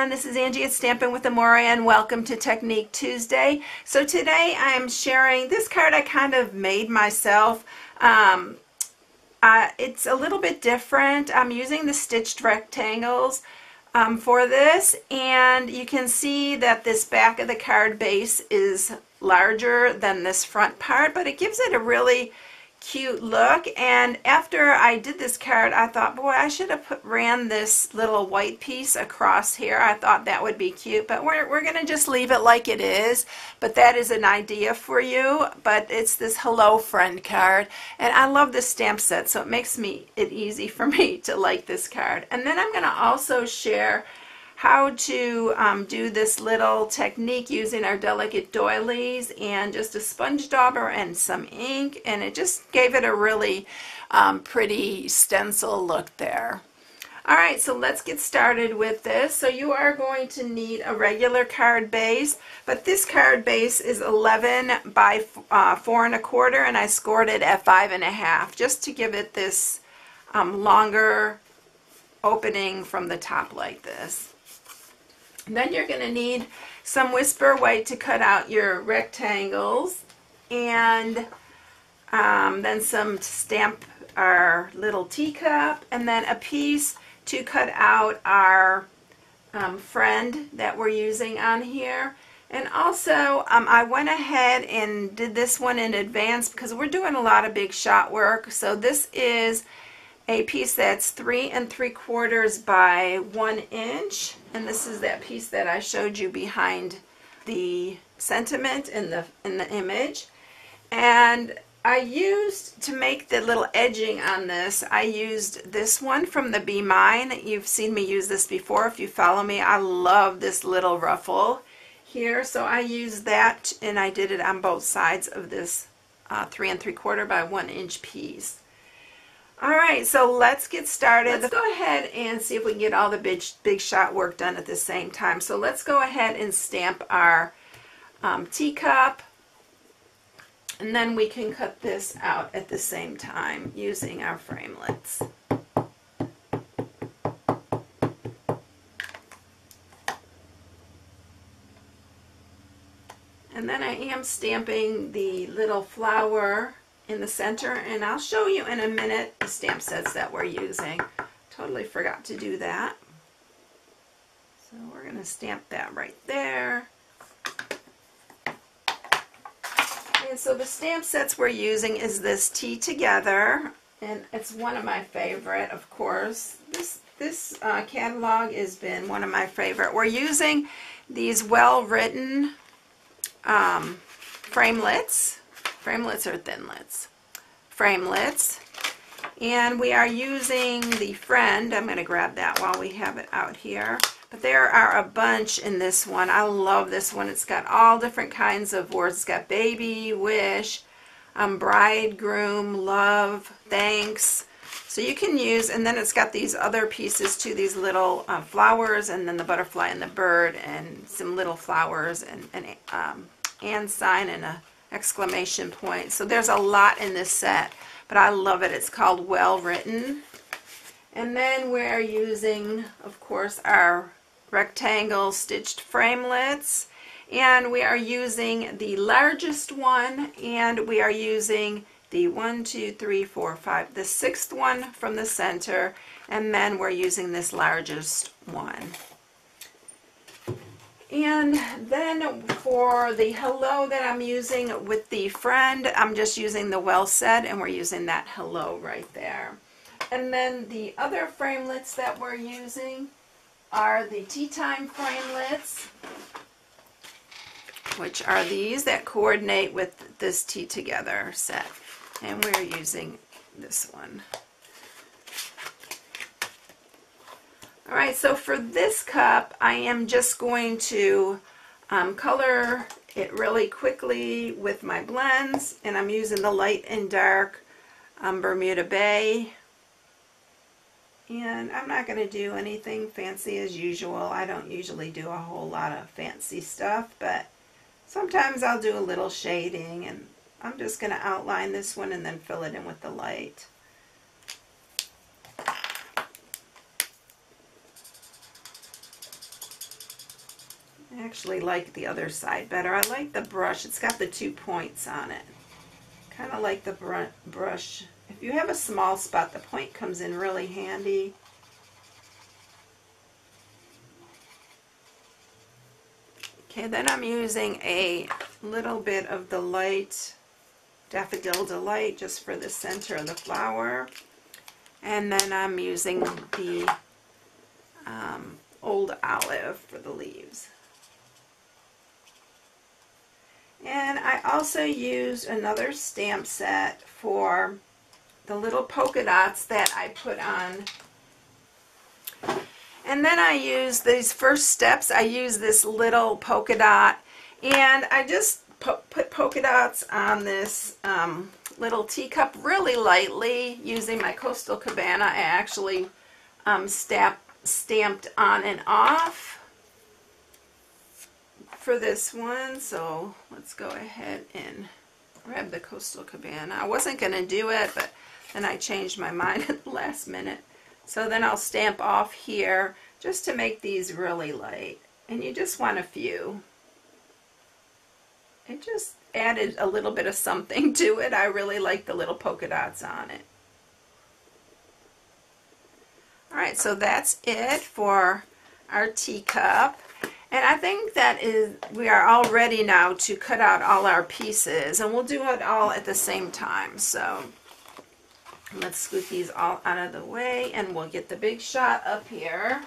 everyone, this is Angie at Stampin' with Amore and welcome to Technique Tuesday. So today I'm sharing this card I kind of made myself. It's a little bit different. I'm using the stitched rectangles for this, and you can see that this back of the card base is larger than this front part, but it gives it a really cute look. And after I did this card, I thought, boy, I should have ran this little white piece across here. I thought that would be cute, but we're gonna just leave it like it is. But that is an idea for you. But it's this Hello Friend card, and I love this stamp set, so it makes it easy for me to like this card. And then I'm gonna also share how to do this little technique using our delicate doilies and just a sponge dauber and some ink, and it just gave it a really pretty stencil look there. Alright, so let's get started with this. So you are going to need a regular card base, but this card base is 11 by 4 1/4, and I scored it at 5 1/2 just to give it this longer opening from the top like this. And then you're going to need some Whisper White to cut out your rectangles, and then some to stamp our little teacup, and then a piece to cut out our friend that we're using on here. And also I went ahead and did this one in advance because we're doing a lot of big shot work. So this is a piece that's 3 3/4 by 1 inch, and this is that piece that I showed you behind the sentiment in the image. And I used, to make the little edging on this, I used this one from the Be Mine. You've seen me use this before if you follow me. I love this little ruffle here, so I used that, and I did it on both sides of this 3 3/4 by 1 inch piece. Alright, so let's get started. Let's go ahead and see if we can get all the big shot work done at the same time. So let's go ahead and stamp our teacup, and then we can cut this out at the same time using our framelits. And then I am stamping the little flower in the center, and I'll show you in a minute the stamp sets that we're using. Totally forgot to do that. So we're going to stamp that right there. And so the stamp sets we're using is this Tea Together, and it's one of my favorite, of course. This catalog has been one of my favorite. We're using these well-written framelits. Framelits or thinlits? Framelits. And we are using the Friend. I'm going to grab that while we have it out here. But there are a bunch in this one. I love this one. It's got all different kinds of words. It's got baby, wish, bridegroom, love, thanks. So you can use, and then it's got these other pieces too, these little flowers, and then the butterfly and the bird, and some little flowers, and an sign, and a exclamation point. So there's a lot in this set, but I love it. It's called Well Written. And then we're using, of course, our rectangle stitched framelits, and we are using the largest one, and we are using the 1, 2, 3, 4, 5, the 6th one from the center, and then we're using this largest one. And then for the hello that I'm using with the Friend, I'm just using the Well Said, and we're using that hello right there. And then the other framelits that we're using are the Tea Time framelits, which are these that coordinate with this Tea Together set. And we're using this one. Alright, so for this cup, I am just going to color it really quickly with my blends, and I'm using the light and dark Bermuda Bay. And I'm not going to do anything fancy as usual. I don't usually do a whole lot of fancy stuff, but sometimes I'll do a little shading, and I'm just going to outline this one and then fill it in with the light. actually like the other side better. I like the brush. It's got the 2 points on it. Kind of like the brush. If you have a small spot, the point comes in really handy. Okay, then I'm using a little bit of the light Daffodil Delight just for the center of the flower. And then I'm using the Old Olive for the leaves. And I also used another stamp set for the little polka dots that I put on. And then I use these first steps. I use this little polka dot, and I just put polka dots on this little teacup really lightly using my Coastal Cabana. I actually stamped on and off for this one. So let's go ahead and grab the Coastal Cabana. I wasn't going to do it, but then I changed my mind at the last minute. So then I'll stamp off here just to make these really light. And you just want a few. It just added a little bit of something to it. I really like the little polka dots on it. Alright, so that's it for our teacup. And I think we are all ready now to cut out all our pieces. And we'll do it all at the same time. So let's scoot these all out of the way, and we'll get the big shot up here.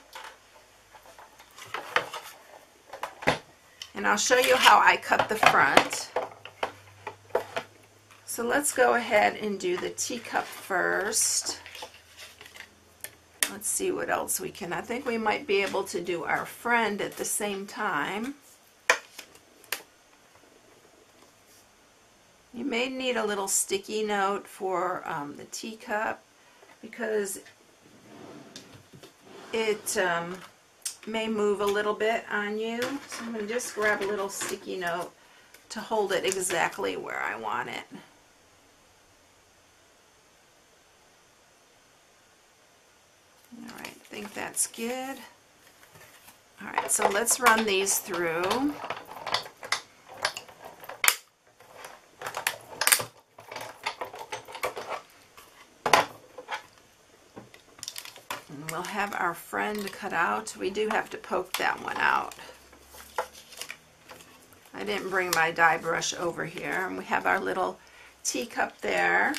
And I'll show you how I cut the front. So let's go ahead and do the teacup first. Let's see what else we can. I think we might be able to do our friend at the same time. You may need a little sticky note for the teacup because it may move a little bit on you. So I'm going to just grab a little sticky note to hold it exactly where I want it. Alright, I think that's good. Alright, so let's run these through. And we'll have our friend cut out. We do have to poke that one out. I didn't bring my die brush over here. And we have our little teacup there.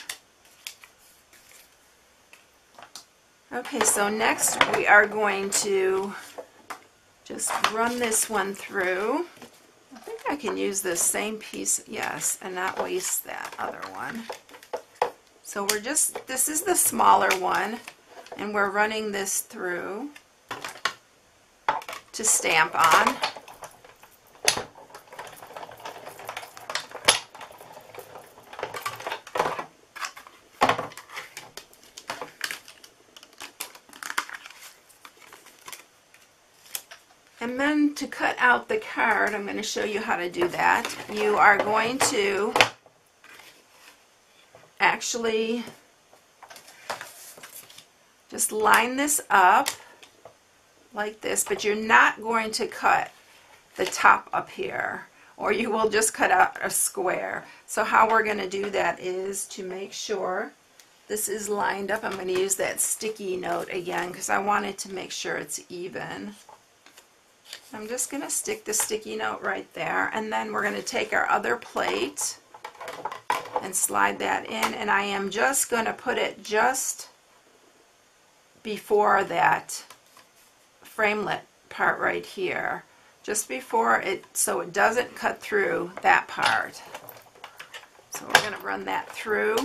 Okay, so next we are going to just run this one through. I think I can use this same piece, yes, and not waste that other one. So this is the smaller one, and we're running this through to stamp on. And then to cut out the card, I'm going to show you how to do that. You are going to actually just line this up like this, but you're not going to cut the top up here, or you will just cut out a square. So how we're going to do that is to make sure this is lined up. I'm going to use that sticky note again because I wanted to make sure it's even. I'm just going to stick the sticky note right there, and then we're going to take our other plate and slide that in, and I am just going to put it just before that framelit part right here, just before it, so it doesn't cut through that part. So we're going to run that through.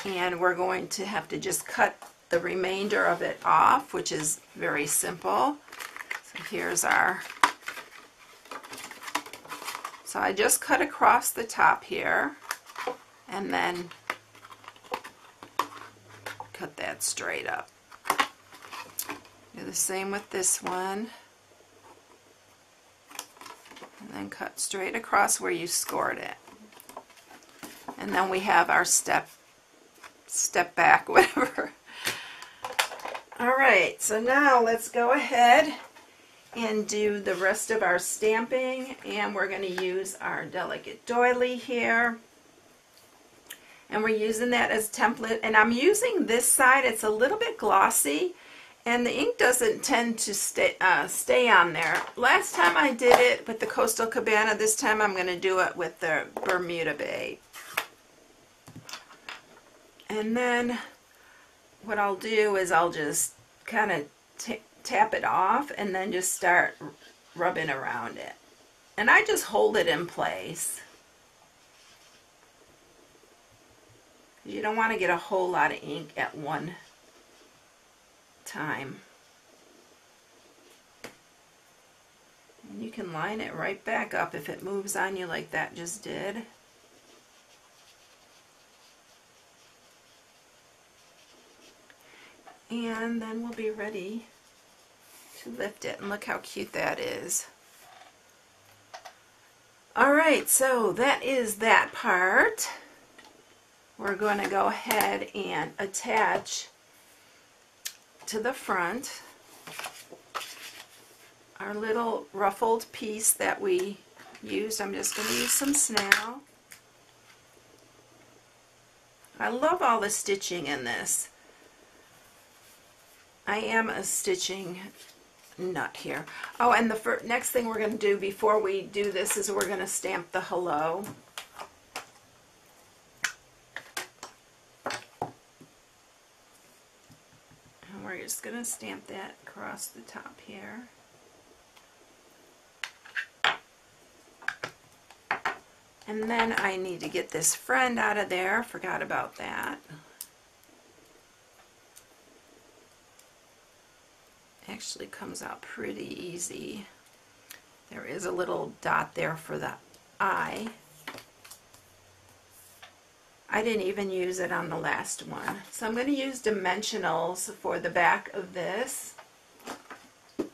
And we're going to have to just cut the remainder of it off, which is very simple. So here's our, so I just cut across the top here and then cut that straight up. Do the same with this one. And then cut straight across where you scored it. And then we have our step back, whatever. All right, so now let's go ahead and do the rest of our stamping, and we're going to use our delicate doily here. And we're using that as template, and I'm using this side. It's a little bit glossy, and the ink doesn't tend to stay on there. Last time I did it with the Coastal Cabana. This time I'm going to do it with the Bermuda Bay. And then what I'll do is I'll just kind of tap it off and then just start rubbing around it. And I just hold it in place. You don't want to get a whole lot of ink at one time. And you can line it right back up if it moves on you like that just did. And then we'll be ready to lift it, and look how cute that is. Alright, so that is that part. We're going to go ahead and attach to the front our little ruffled piece that we used. I'm just going to use some snail. I love all the stitching in this. I am a stitching nut here. Oh, and the next thing we're going to do before we do this is we're going to stamp the hello. And we're just going to stamp that across the top here. And then I need to get this friend out of there. Forgot about that. Actually comes out pretty easy. There is a little dot there for the eye. I didn't even use it on the last one. So I'm going to use dimensionals for the back of this. I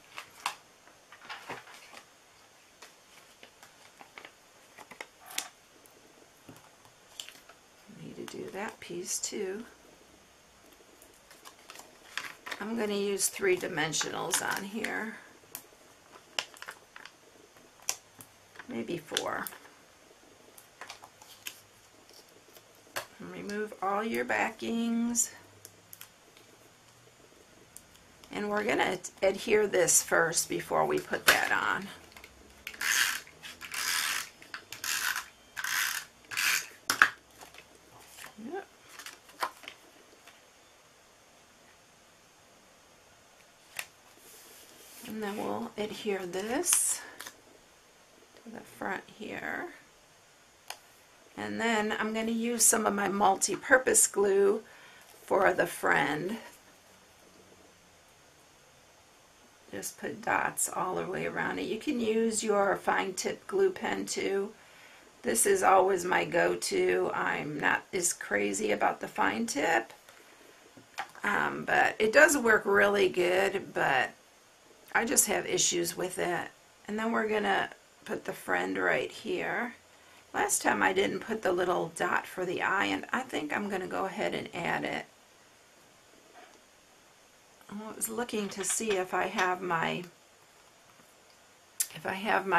need to do that piece too. I'm going to use 3 dimensionals on here, maybe 4. And remove all your backings. And we're going to adhere this first before we put that on. And then we'll adhere this to the front here. And then I'm going to use some of my multi-purpose glue for the friend. Just put dots all the way around it. You can use your fine tip glue pen too. This is always my go-to. I'm not as crazy about the fine tip, but it does work really good, but I just have issues with it. And then we're going to put the friend right here. Last time I didn't put the little dot for the eye, and I think I'm going to go ahead and add it. I was looking to see if I have my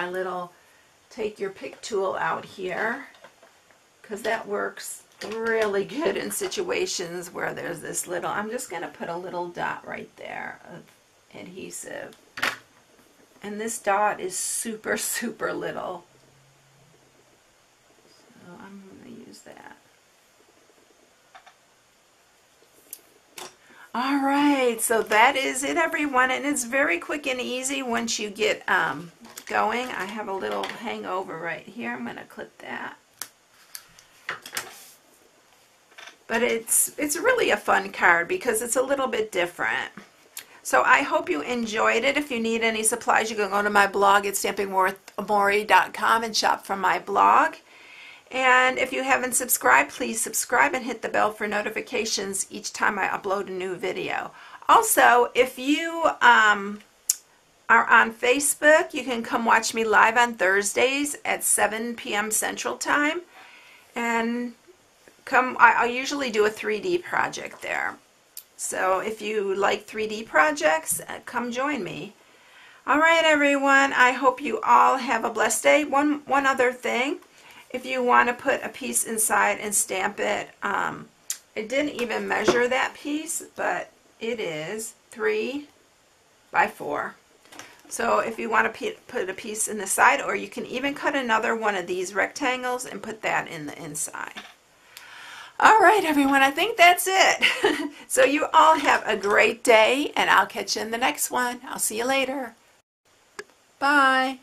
little take your pick tool out here, because that works really good in situations where there's this little, I'm just going to put a little dot right there of adhesive. And this dot is super, super little. So I'm going to use that. Alright, so that is it, everyone. And it's very quick and easy once you get going. I have a little hangover right here. I'm going to clip that. But it's really a fun card because it's a little bit different. So I hope you enjoyed it. If you need any supplies, you can go to my blog at stampingwithamori.com and shop from my blog. And if you haven't subscribed, please subscribe and hit the bell for notifications each time I upload a new video. Also, if you are on Facebook, you can come watch me live on Thursdays at 7 p.m. Central Time. And I usually do a 3D project there. So if you like 3D projects, come join me. All right, everyone. I hope you all have a blessed day. One other thing, if you want to put a piece inside and stamp it, I didn't even measure that piece, but it is 3 by 4. So if you want to put a piece in the side, or you can even cut another one of these rectangles and put that in the inside. All right, everyone, I think that's it. So you all have a great day, and I'll catch you in the next one. I'll see you later. Bye.